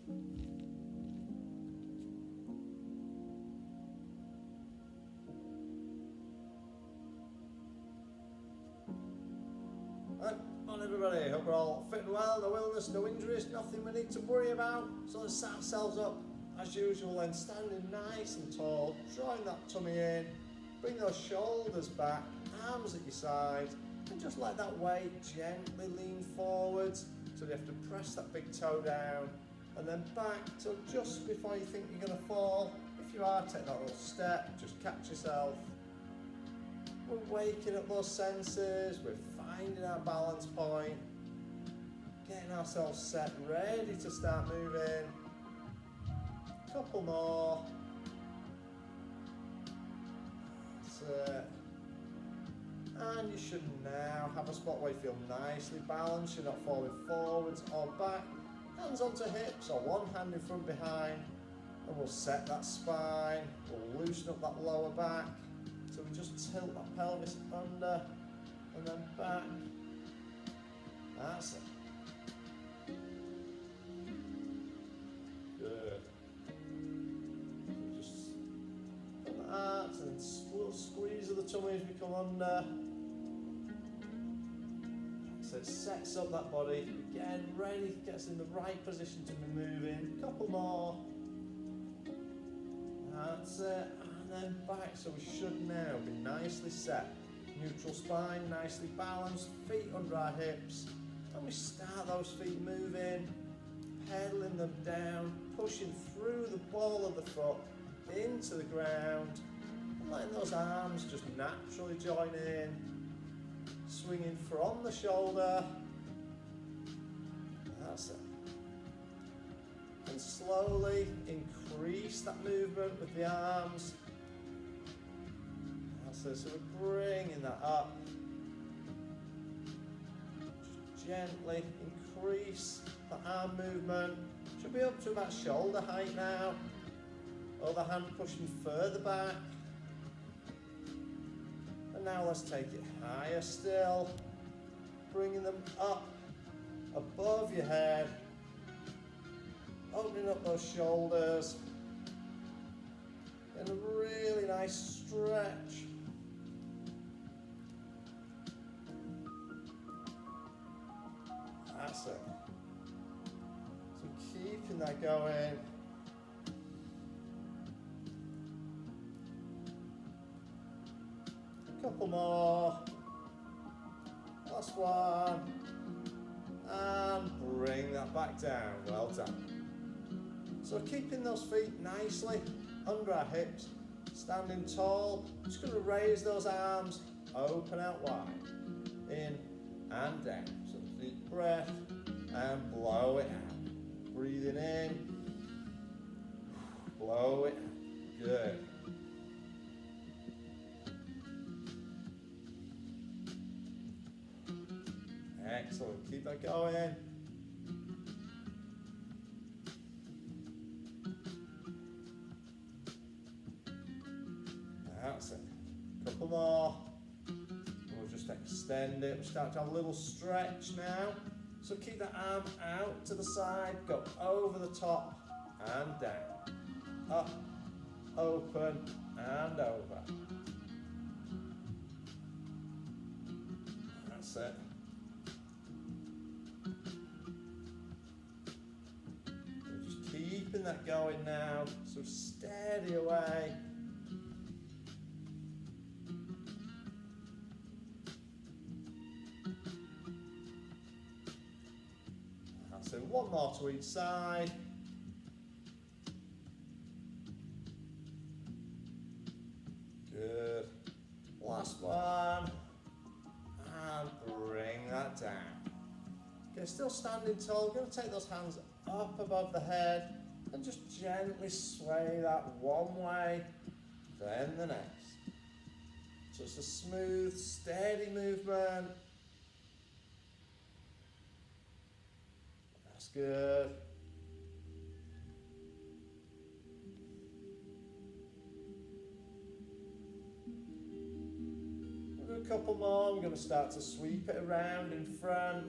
Right, on everybody, hope we're all fit and well, no illness, no injuries, nothing we need to worry about. So let's set ourselves up as usual then, standing nice and tall, drawing that tummy in, bring those shoulders back, arms at your side, and just let that weight gently lean forwards. So you have to press that big toe down, and then back till just before you think you're going to fall. If you are, take that little step, just catch yourself. We're waking up those senses, we're finding our balance point, getting ourselves set, ready to start moving. Couple more. That's it. And you should now have a spot where you feel nicely balanced, you're not falling forwards or back. Hands onto hips or one hand in front behind, and we'll set that spine, we'll loosen up that lower back. So we just tilt that pelvis under and then back. That's it. Good. Just put that and then little squeeze of the tummy as we come under. So it sets up that body. Again, ready, gets in the right position to be moving. Couple more. That's it. And then back. So we should now be nicely set. Neutral spine, nicely balanced. Feet under our hips. And we start those feet moving. Pedaling them down. Pushing through the ball of the foot into the ground. And letting those arms just naturally join in. Swinging from the shoulder. That's it. And slowly increase that movement with the arms. That's it. So we're bringing that up. Just gently increase the arm movement. Should be up to about shoulder height now. Other hand pushing further back. Now let's take it higher still, bringing them up above your head, opening up those shoulders, and a really nice stretch. That's it. So keeping that going. Couple more, last one, and bring that back down, well done. So keeping those feet nicely under our hips, standing tall, just going to raise those arms, open out wide, in and down. So deep breath, and blow it out. Breathing in, blow it out, good. Excellent, keep that going. That's it. Couple more. We'll just extend it. We'll start to have a little stretch now. So keep that arm out to the side, go over the top and down. Up, open and over. That's it. Keeping that going now, so steady away. That's it, one more to each side. Good. Last one. And bring that down. Okay, still standing tall. We're going to take those hands up above the head and just gently sway that one way, then the next. So it's a smooth, steady movement. That's good. We'll do a couple more. We're going to start to sweep it around in front.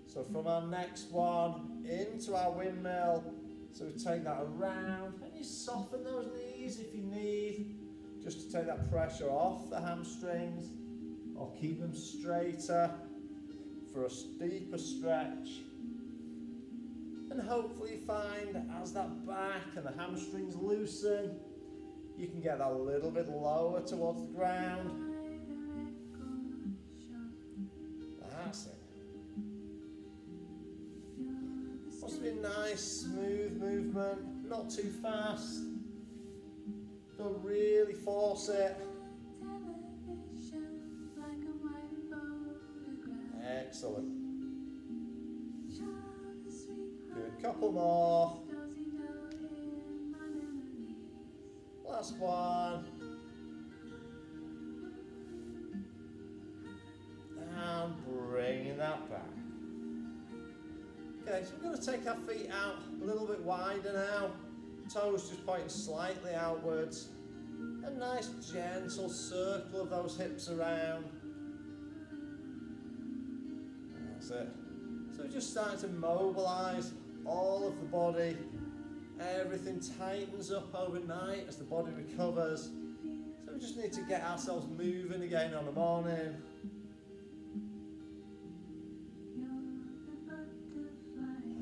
So from our next one, into our windmill. So we take that around, and you soften those knees if you need, just to take that pressure off the hamstrings, or keep them straighter for a deeper stretch. And hopefully find as that back and the hamstrings loosen, you can get that a little bit lower towards the ground. That's it. Wants to be a nice, smooth movement, not too fast. Don't really force it. Excellent. Good, couple more. Last one. And bringing that back. Okay, so we're going to take our feet out a little bit wider now. Toes just pointing slightly outwards. A nice gentle circle of those hips around. That's it. So we're just starting to mobilise all of the body. Everything tightens up overnight as the body recovers. So we just need to get ourselves moving again on the morning.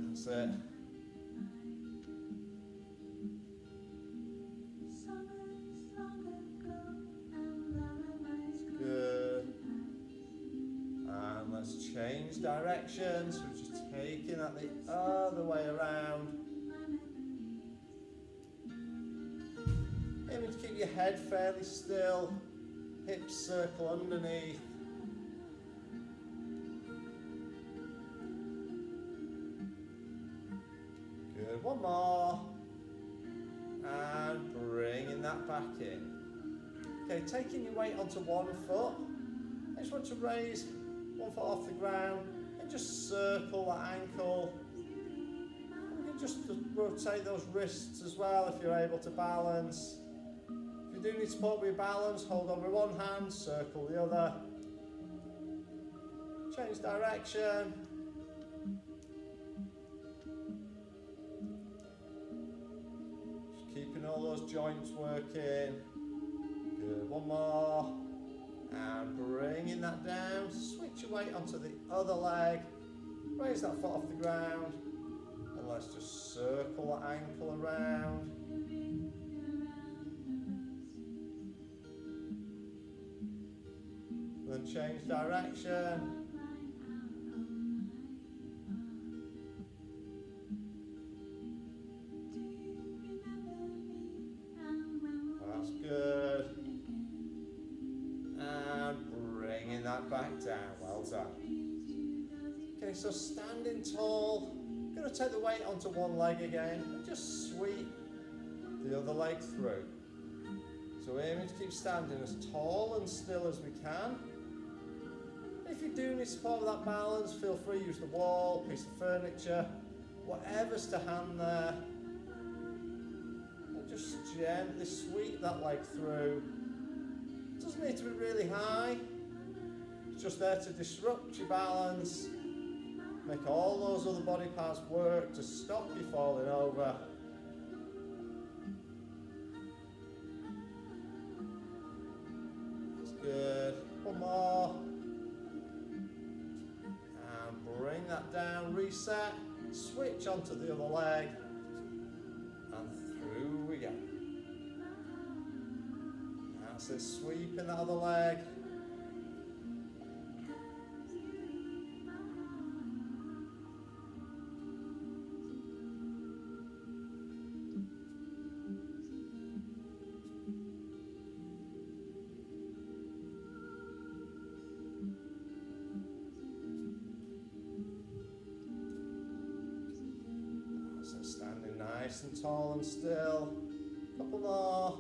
That's it. Good. And let's change directions. We're just taking that the other way around. Aiming to keep your head fairly still, hips circle underneath. Good, one more. And bringing that back in. Okay, taking your weight onto one foot. I just want to raise one foot off the ground and just circle that ankle. And you can just rotate those wrists as well if you're able to balance. If you do need support with your balance, hold on with one hand, circle the other. Change direction. Just keeping all those joints working. Good, one more. And bringing that down. Switch your weight onto the other leg. Raise that foot off the ground. And let's just circle that ankle around. Then change direction. That's good. And bringing that back down. Well done. Okay, so standing tall. I'm going to take the weight onto one leg again and just sweep the other leg through. So we're aiming to keep standing as tall and still as we can. If you do need support with that balance, feel free to use the wall, piece of furniture, whatever's to hand there. And just gently sweep that leg through. It doesn't need to be really high. It's just there to disrupt your balance, make all those other body parts work to stop you falling over. That's good. One more. Bring that down, reset, switch onto the other leg, and through we go. That's it, sweeping that other leg. Standing nice and tall and still. Couple more.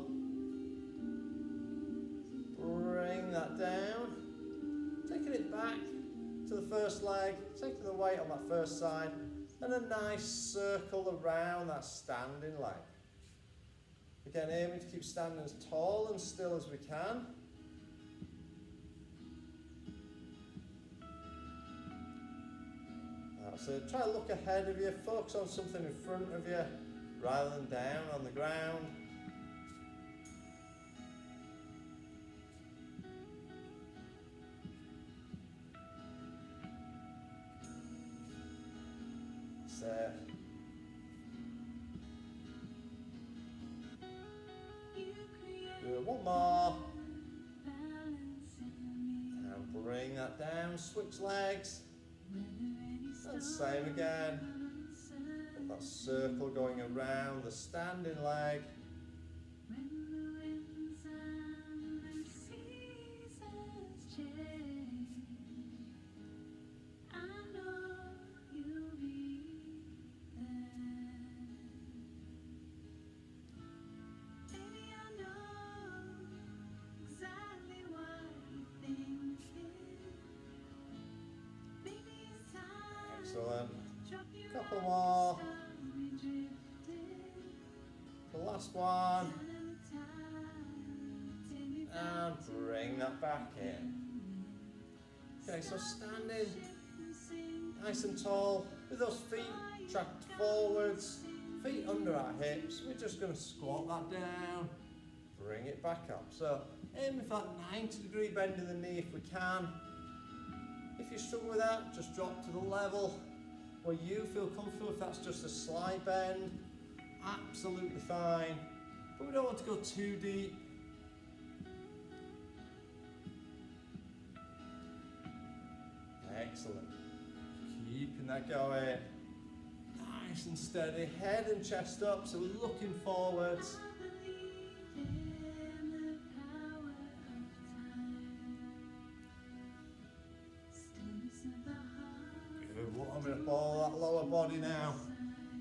Bring that down. Taking it back to the first leg, taking the weight on that first side, and a nice circle around that standing leg. Again, aiming to keep standing as tall and still as we can. That's it. Try to look ahead of you, focus on something in front of you rather than down on the ground. That's it. Good. One more. And bring that down. Switch legs. And same again. Got that circle going around the standing leg. Excellent. Couple more. The last one. And bring that back in. Okay, so standing nice and tall with those feet tracked forwards, feet under our hips. We're just going to squat that down, bring it back up. So aim for that 90-degree bend in the knee if we can. If you struggle with that, just drop to the level where you feel comfortable. If that's just a slight bend, absolutely fine. But we don't want to go too deep. Excellent. Keeping that going. Nice and steady. Head and chest up, so we're looking forwards. I'm going to follow that lower body now,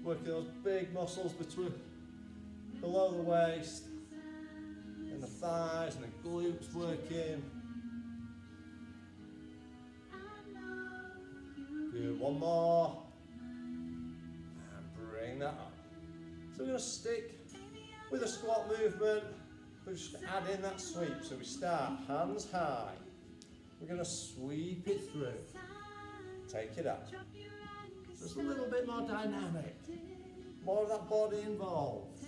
working those big muscles between below the waist and the thighs and the glutes working. Good, one more, and bring that up. So we're going to stick with a squat movement, but just add in that sweep. So we start hands high, we're going to sweep it through, take it up. Just a little bit more dynamic, more of that body involved.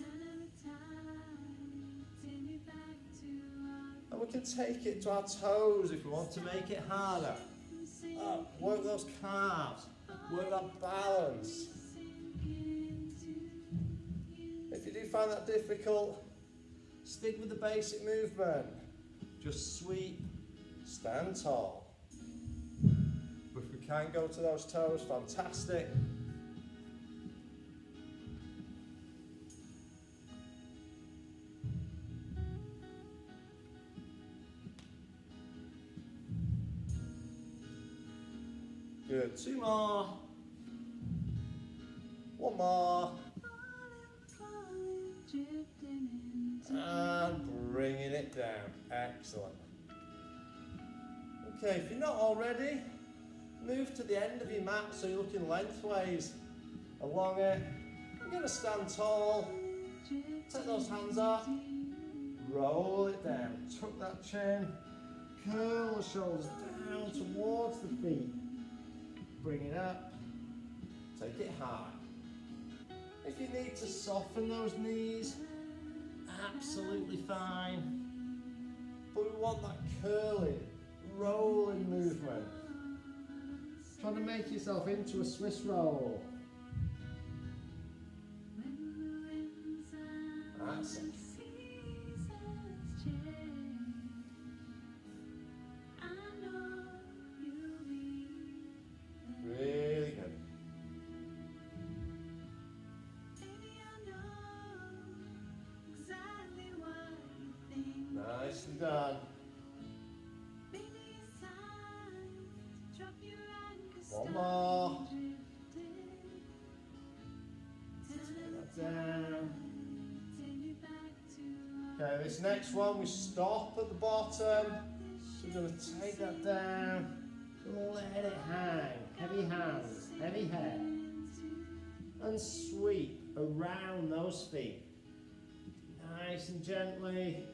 And we can take it to our toes if we want to make it harder. Work those calves, work that balance. If you do find that difficult, stick with the basic movement. Just sweep, stand tall. If we can go to those toes, fantastic. Good, two more. One more. And bringing it down, excellent. Okay, if you're not already, move to the end of your mat so you're looking lengthways along it. You're going to stand tall, take those hands up, roll it down, tuck that chin, curl the shoulders down towards the feet, bring it up, take it high. If you need to soften those knees, absolutely fine, but we want that curling, rolling movement. Trying to make yourself into a Swiss roll. That's it. Really good. Nicely done. One more. Take that down. Okay, this next one we stop at the bottom. So we're going to take that down. Let it hang. Heavy hands, heavy head. And sweep around those feet. Nice and gently.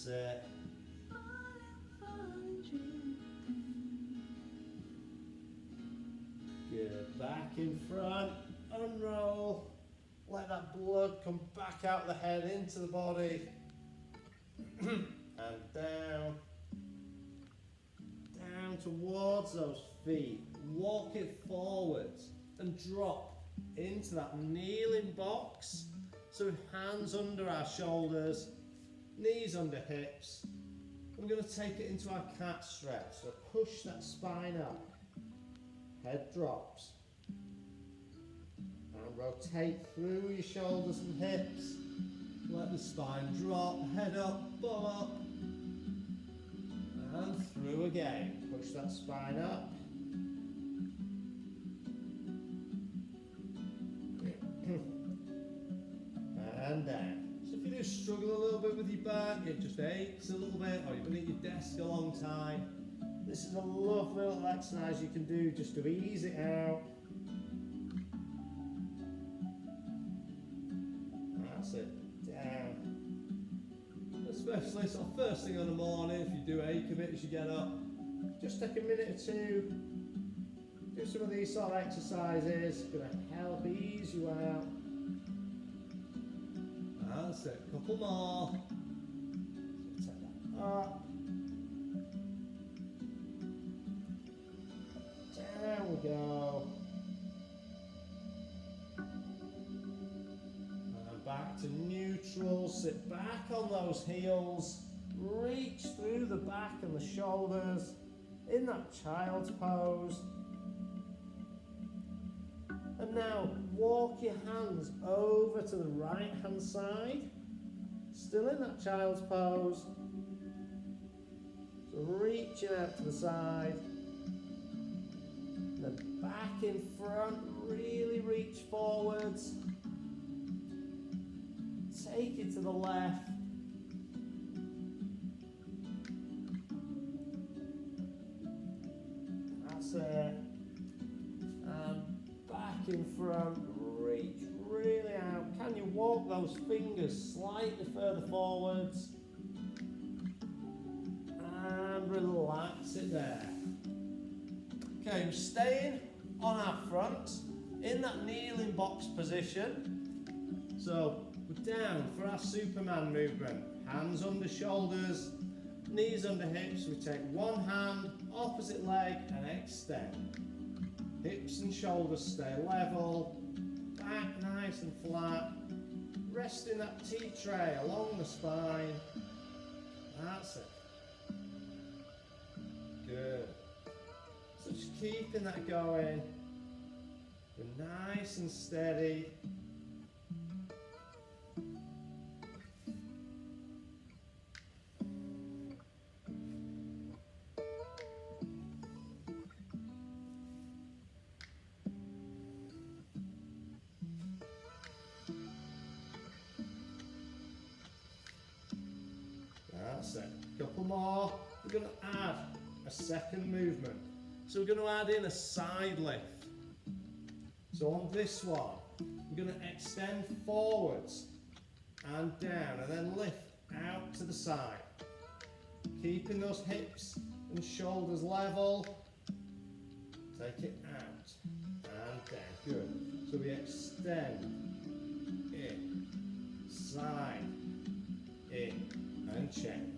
That's it. Good. Back in front. Unroll. Let that blood come back out of the head into the body. And down. Down towards those feet. Walk it forwards and drop into that kneeling box. So hands under our shoulders, knees under hips. We're going to take it into our cat stretch. So push that spine up. Head drops. And rotate through your shoulders and hips. Let the spine drop, head up, bum up. And through again. Push that spine up. And down. So if you do struggle a little bit with your back, it just aches a little bit, or you've been at your desk a long time, this is a lovely little exercise you can do just to ease it out. That's it. Down. Especially sort of first thing in the morning, if you do ache a bit as you get up, just take a minute or two, do some of these sort of exercises, going to help ease you out. That's it, a couple more. So take that up. Down we go. And back to neutral. Sit back on those heels. Reach through the back and the shoulders in that child's pose. And now walk your hands over to the right hand side, still in that child's pose. So reaching out to the side, then back in front, really reach forwards. Take it to the left. That's it. In front, reach really out. Can you walk those fingers slightly further forwards? And relax it there. Okay, we're staying on our front in that kneeling box position. So we're down for our Superman movement. Hands under shoulders, knees under hips. We take one hand, opposite leg, and extend. Hips and shoulders stay level, back nice and flat, resting that tea tray along the spine. That's it. Good. So just keeping that going. Be nice and steady. That's it. Couple more. We're going to add a second movement. So we're going to add in a side lift. So on this one, we're going to extend forwards and down and then lift out to the side. Keeping those hips and shoulders level. Take it out and down. Good. So we extend in, side, in, and change.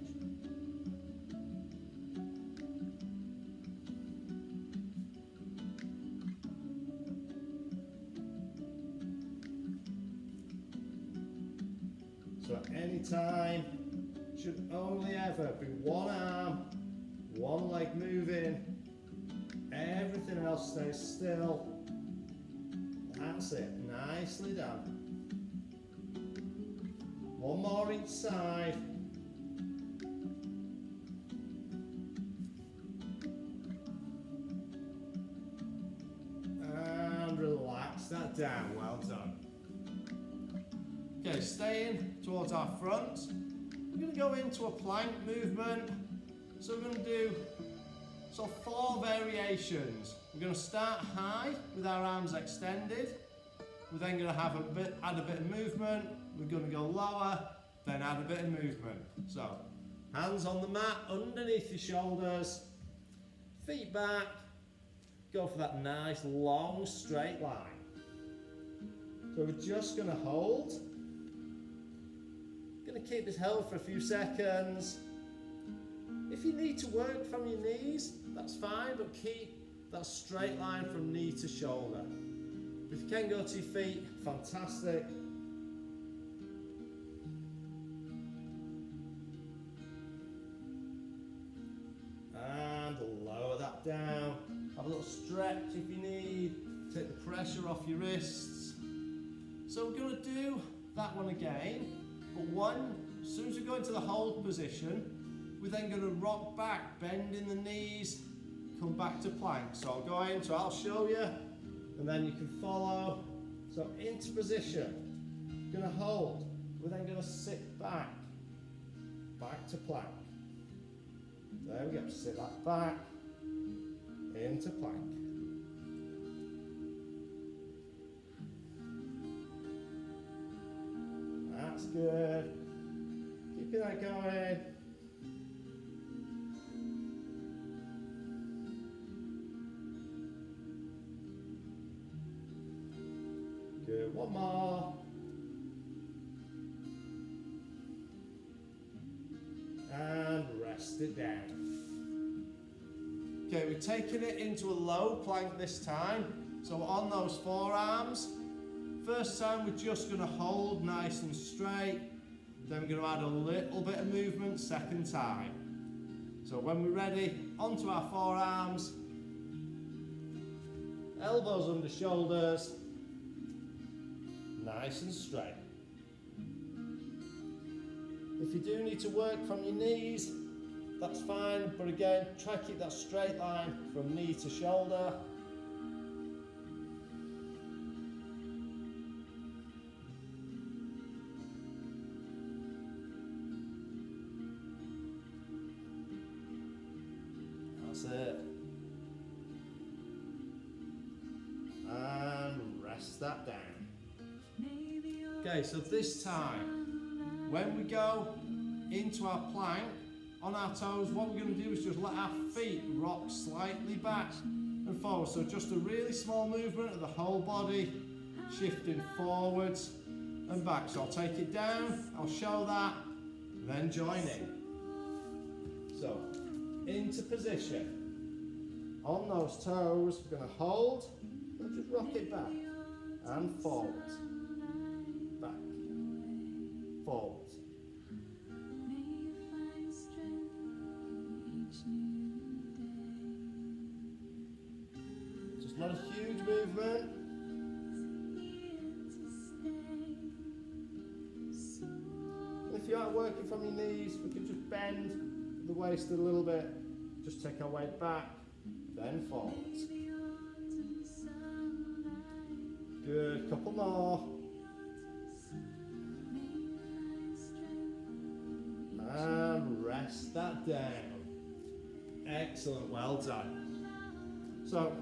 So at any time, should only ever be one arm, one leg moving, everything else stays still. That's it, nicely done. One more each side. And relax that down, well done. Okay, staying towards our front. We're going to go into a plank movement. So we're going to do 4 variations. We're going to start high with our arms extended. We're then going to add a bit of movement. We're going to go lower, then add a bit of movement. So Hands on the mat, underneath your shoulders, feet back, go for that nice long straight line. So we're just going to hold. Going to keep this held for a few seconds. If you need to work from your knees, that's fine, but keep that straight line from knee to shoulder. If you can go to your feet, fantastic. And lower that down. Have a little stretch if you need. Take the pressure off your wrists. So we're going to do that one again, but as soon as we go into the hold position, we're then going to rock back, bending the knees, come back to plank. So I'll go in, so I'll show you, and then you can follow. So into position, going to hold. We're then going to sit back, back to plank. There we go, sit that back, into plank. That's good. Keeping that going. Good, one more. And rest it down. Okay, we're taking it into a low plank this time. So on those forearms, first time we're just going to hold nice and straight. Then we're going to add a little bit of movement second time. So when we're ready, onto our forearms, elbows under shoulders, nice and straight. If you do need to work from your knees, that's fine, but again, try to keep that straight line from knee to shoulder. That's it. And rest that down. Okay, so this time, when we go into our plank, on our toes, what we're going to do is just let our feet rock slightly back and forward. So just a really small movement of the whole body, shifting forwards and back. So I'll take it down, I'll show that, then join in. So, into position. On those toes, we're going to hold, and just rock it back and forwards. Back, forwards. Just not a huge movement. If you aren't working from your knees, we can just bend the waist a little bit. Just take our weight back, then forwards. Good, couple more. And rest that down. Excellent, well done. So,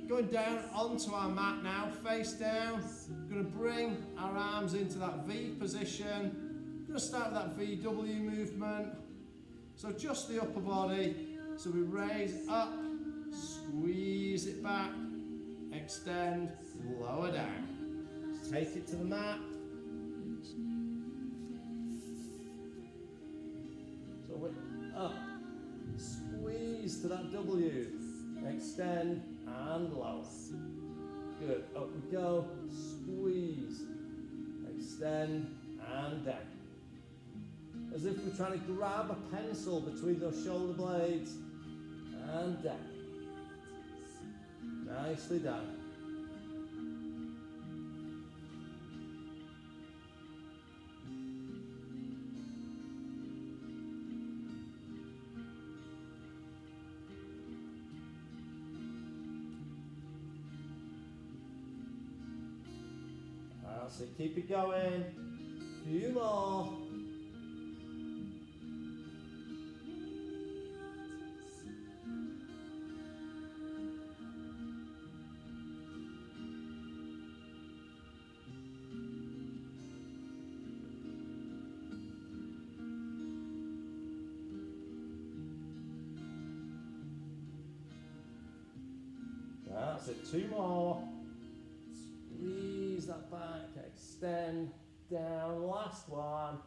going down onto our mat now, face down. We're going to bring our arms into that V position. We're going to start with that VW movement. So just the upper body. So we raise up, squeeze it back, extend, lower down. Just take it to the mat. So we're up, squeeze to that W, extend and lower. Good, up we go, squeeze, extend and down. As if we're trying to grab a pencil between those shoulder blades and down. Nicely done. That's it, keep it going. Few more. it. 2 more. Squeeze that back, extend, down. Last one.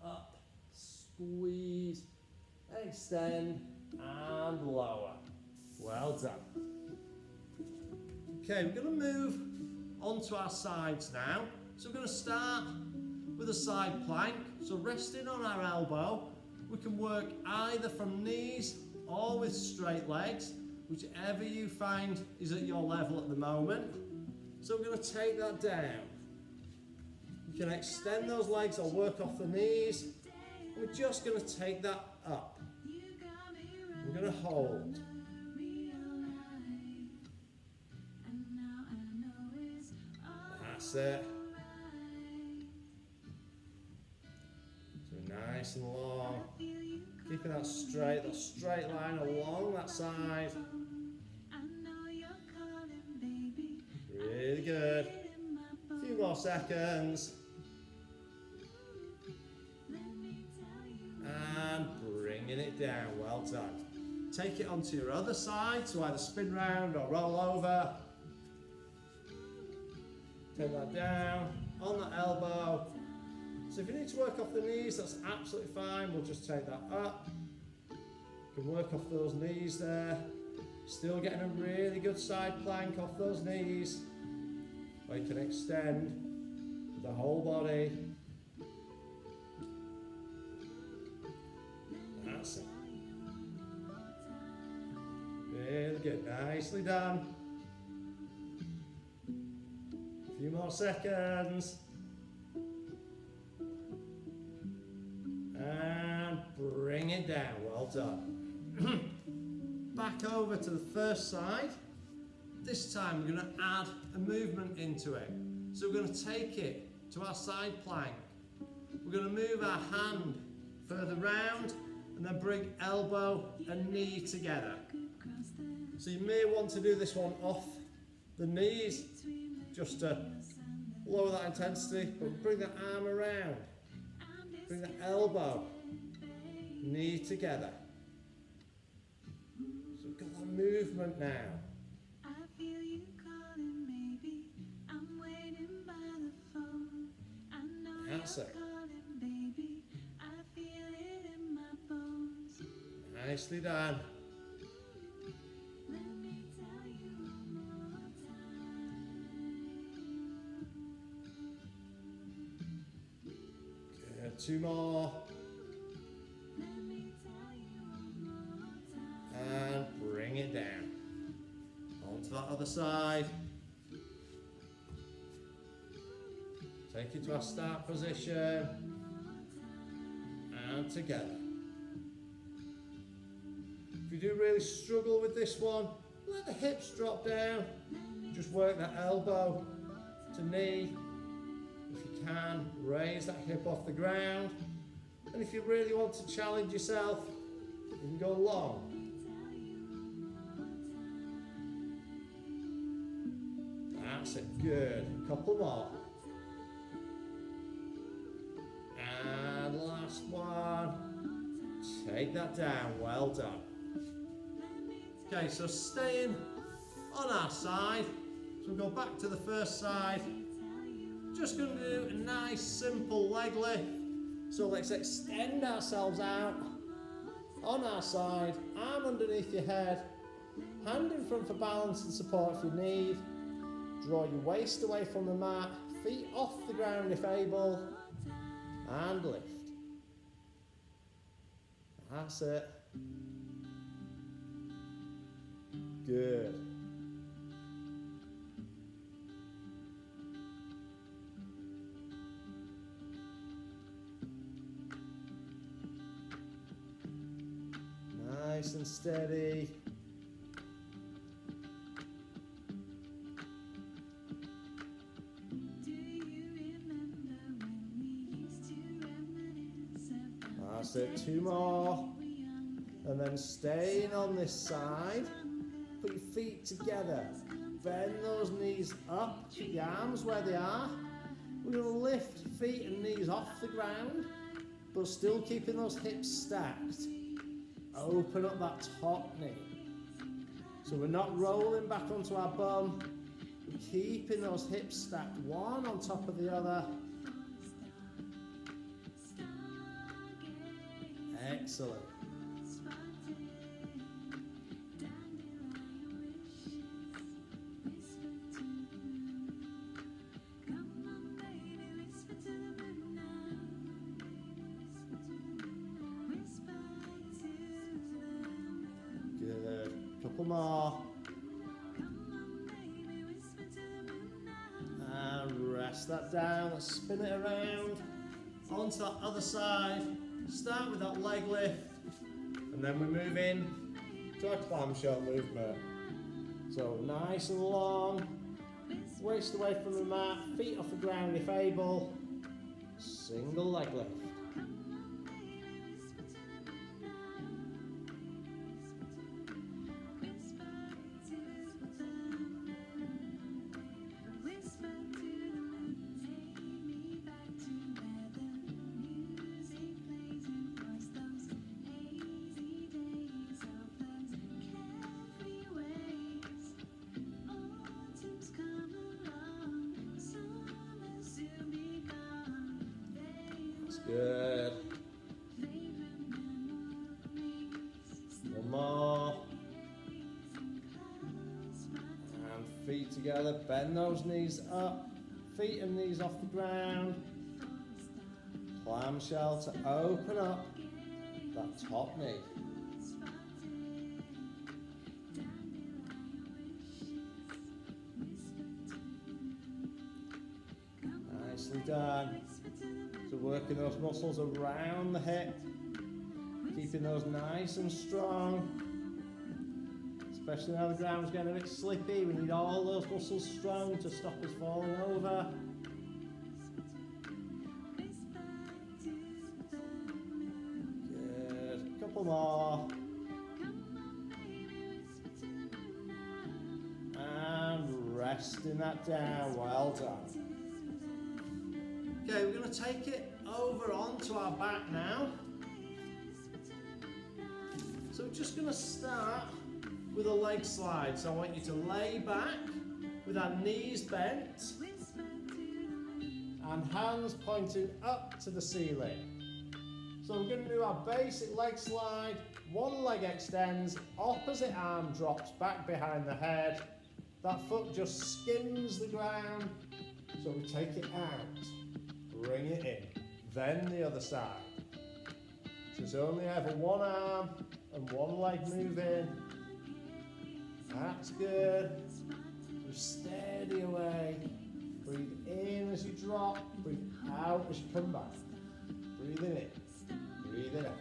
Up, squeeze, extend, and lower. Well done. Okay, we're going to move onto our sides now. So we're going to start with a side plank. So resting on our elbow, we can work either from knees or with straight legs, whichever you find is at your level at the moment. So we're going to take that down. You can extend those legs or work off the knees. We're just going to take that up. We're going to hold. That's it. So nice and long. Keeping that straight line along that side. Really good. A few more seconds. And bringing it down. Well done. Take it onto your other side, so either spin round or roll over. Take that down on the elbow. So if you need to work off the knees, that's absolutely fine. We'll just take that up. You can work off those knees there. Still getting a really good side plank off those knees. Or you can extend the whole body. That's it. Really good. Nicely done. A few more seconds. And bring it down. Well done. Back over to the first side. This time we're going to add a movement into it. So we're going to take it to our side plank. We're going to move our hand further round and then bring elbow and knee together. So you may want to do this one off the knees just to lower that intensity, but bring the arm around. Bring the elbow, knee together. So we've got that movement now. That's it. Nicely done. Good. 2 more. And bring it down. Onto that other side. Take it to our start position. And together. If you do really struggle with this one, let the hips drop down. Just work that elbow to knee. If you can, raise that hip off the ground. And if you really want to challenge yourself, you can go long. That's it, good. A couple more. And last one. Take that down, well done. Okay, so staying on our side. So we'll go back to the first side. Just going to do a nice simple leg lift. So let's extend ourselves out on our side, arm underneath your head, hand in front for balance and support if you need. Draw your waist away from the mat, feet off the ground if able, and lift. That's it. Good. Nice and steady. That's it, 2 more. And then staying on this side, put your feet together. Bend those knees up, keep the arms where they are. We're going to lift feet and knees off the ground, but still keeping those hips stacked. Open up that top knee. So we're not rolling back onto our bum, we're keeping those hips stacked one on top of the other. Excellent. Good. Couple more. And rest that down. Let's spin it around onto that other side. Start with that leg lift, and then we move in to a clamshell movement. So nice and long, waist away from the mat, feet off the ground if able, single leg lift. Good. One more. And feet together, bend those knees up, feet and knees off the ground. Clamshell to open up that top knee. Nicely done. So working those muscles around the hip, keeping those nice and strong. Especially now the ground's getting a bit slippy, we need all those muscles strong to stop us falling over. Good, couple more. And resting that down, well done. Okay, we're going to take it over onto our back now. So we're just going to start with a leg slide. So I want you to lay back with our knees bent and hands pointing up to the ceiling. So we're going to do our basic leg slide. One leg extends, opposite arm drops back behind the head. That foot just skims the ground. So we take it out. Bring it in, then the other side. So it's only ever one arm and one leg moving. That's good. So steady away. Breathe in as you drop, breathe out as you come back. Breathing in, breathing out.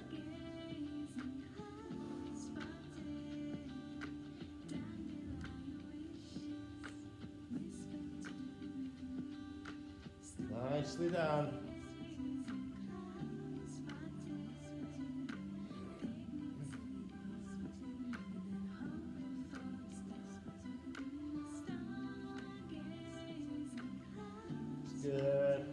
Nicely done. Good.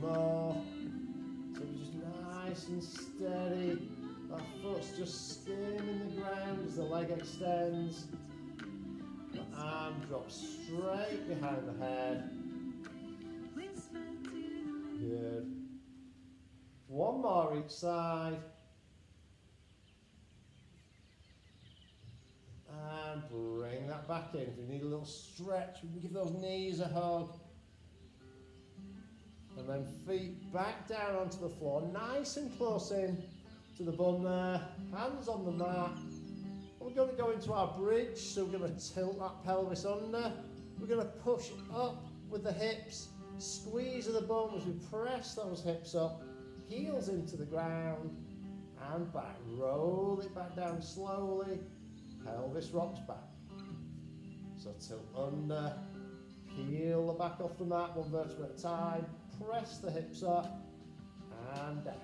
More. So we're just nice and steady. That foot's just skimming the ground as the leg extends. The arm drops straight behind the head. Good. One more each side. And bring that back in. If you need a little stretch, we can give those knees a hug. And then feet back down onto the floor, nice and close in to the bum there, hands on the mat. We're going to go into our bridge, so we're going to tilt that pelvis under. We're going to push up with the hips, squeeze of the bum as we press those hips up, heels into the ground, and back. Roll it back down slowly, pelvis rocks back. So tilt under, peel the back off the mat, one vertebra at a time. Press the hips up and down.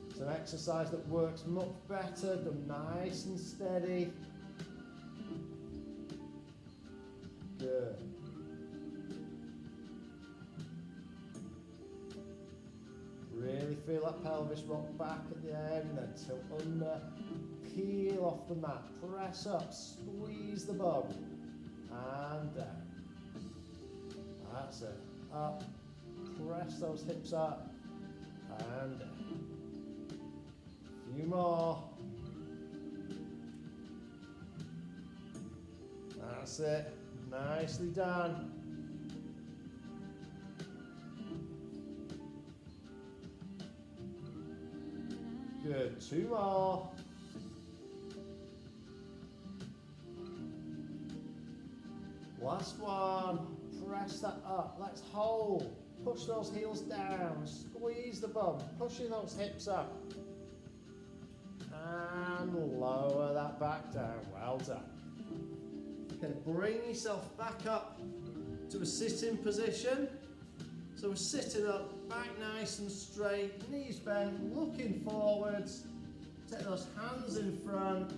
It's an exercise that works much better, done nice and steady. Good. Really feel that pelvis rock back at the end, then tilt under, peel off the mat, press up, squeeze the bum, and down. That's it. Up, press those hips up, and down. A few more. That's it. Nicely done. Good. Two more. Last one. Press that up. Let's hold. Push those heels down. Squeeze the bum. Pushing those hips up. And lower that back down. Well done. Okay, bring yourself back up to a sitting position. So we're sitting up, back nice and straight, knees bent, looking forwards. Take those hands in front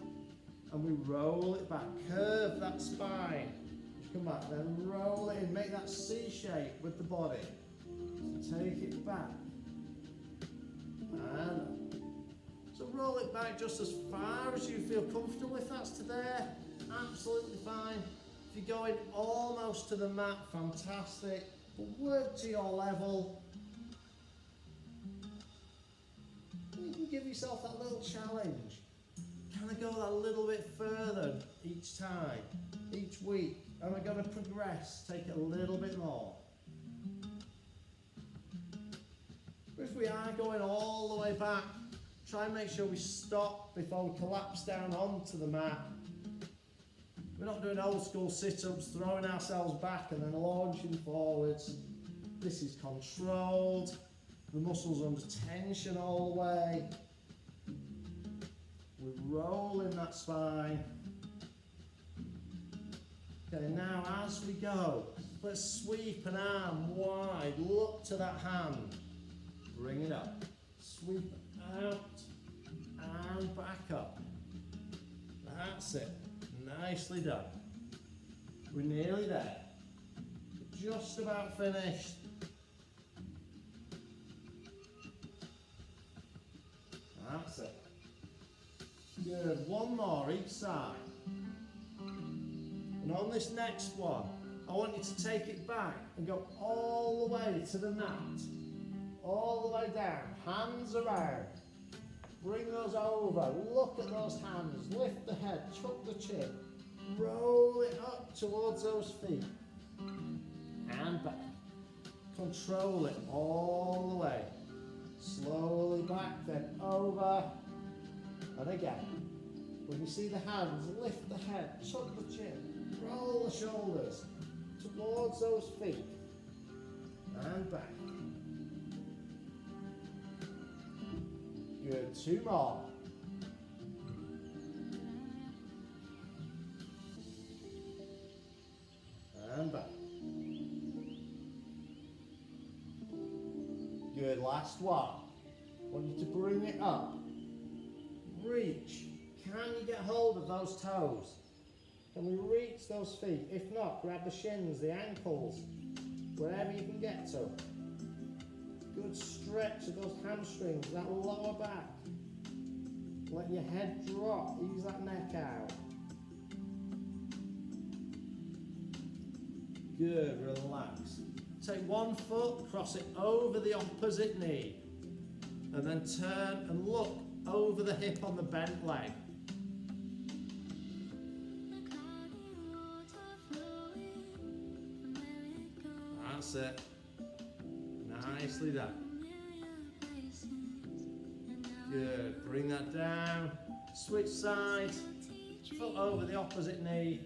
and we roll it back. Curve that spine. Just come back, then roll it in. Make that C shape with the body. So take it back. And up. So roll it back just as far as you feel comfortable. If that's to there, absolutely fine. If you're going almost to the mat, fantastic. But work to your level. You can give yourself that little challenge. Can I go that little bit further each time, each week? Am I going to progress? Take it a little bit more. But if we are going all the way back, try and make sure we stop before we collapse down onto the mat. We're not doing old school sit-ups, throwing ourselves back and then launching forwards. This is controlled. The muscles under tension all the way. We're rolling that spine. Okay, now as we go, let's sweep an arm wide. Look to that hand. Bring it up. Sweep out and back up. That's it. Nicely done. We're nearly there. Just about finished. That's it. Good. One more each side. And on this next one, I want you to take it back and go all the way to the mat. All the way down. Hands around. Bring those over, look at those hands, lift the head, tuck the chin, roll it up towards those feet, and back. Control it all the way. Slowly back, then over, and again. When you see the hands, lift the head, tuck the chin, roll the shoulders towards those feet, and back. Good, two more. And back. Good, last one. I want you to bring it up. Reach. Can you get hold of those toes? Can we reach those feet? If not, grab the shins, the ankles, wherever you can get to. Good stretch of those hamstrings, that lower back. Let your head drop, ease that neck out. Good, relax. Take one foot, cross it over the opposite knee. And then turn and look over the hip on the bent leg. That's it. Nicely done. Good. Bring that down. Switch sides. Foot over the opposite knee.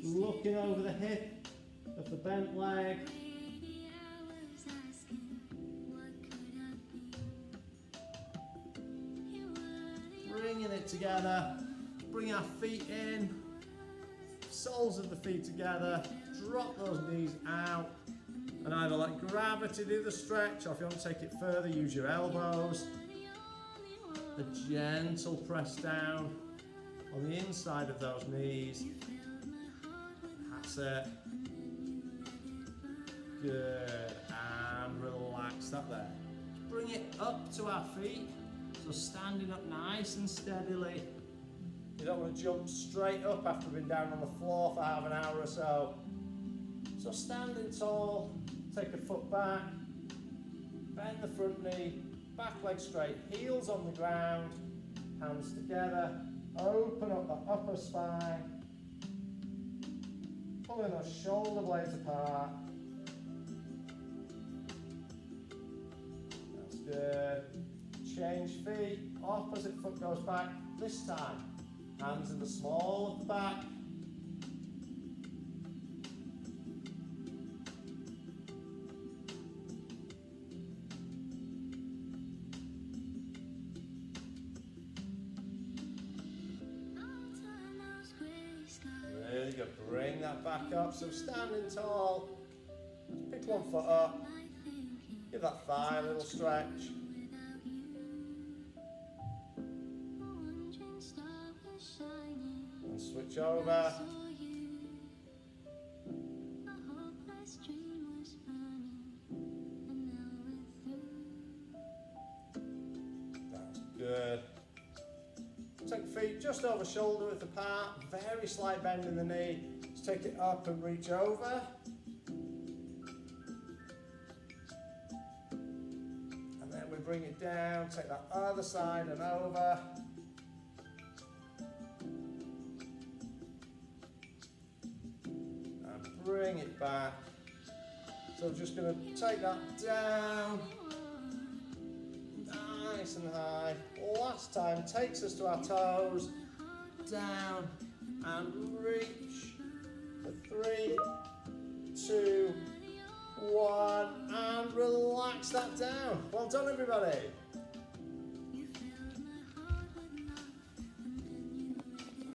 Looking over the hip of the bent leg. Bringing it together. Bring our feet in. Soles of the feet together. Drop those knees out. And either let gravity do the stretch, or if you want to take it further, use your elbows. A gentle press down on the inside of those knees. That's That's it. Good. And relax that there. Bring it up to our feet. So standing up nice and steadily. You don't want to jump straight up after being down on the floor for half an hour or so. So standing tall, take a foot back, bend the front knee, back leg straight, heels on the ground, hands together, open up the upper spine, pulling those shoulder blades apart. That's good. Change feet, opposite foot goes back, this time. Hands in the small of the back. Really good. Bring that back up. So standing tall. Just pick one foot up. Give that thigh a little stretch. And switch over. That's good. Take feet just over shoulder width apart, very slight bend in the knee. Just take it up and reach over. And then we bring it down, take that other side and over. And bring it back. So we're just going to take that down. Nice and high. Last time takes us to our toes, down and reach for 3, 2, 1 and relax that down. Well done everybody.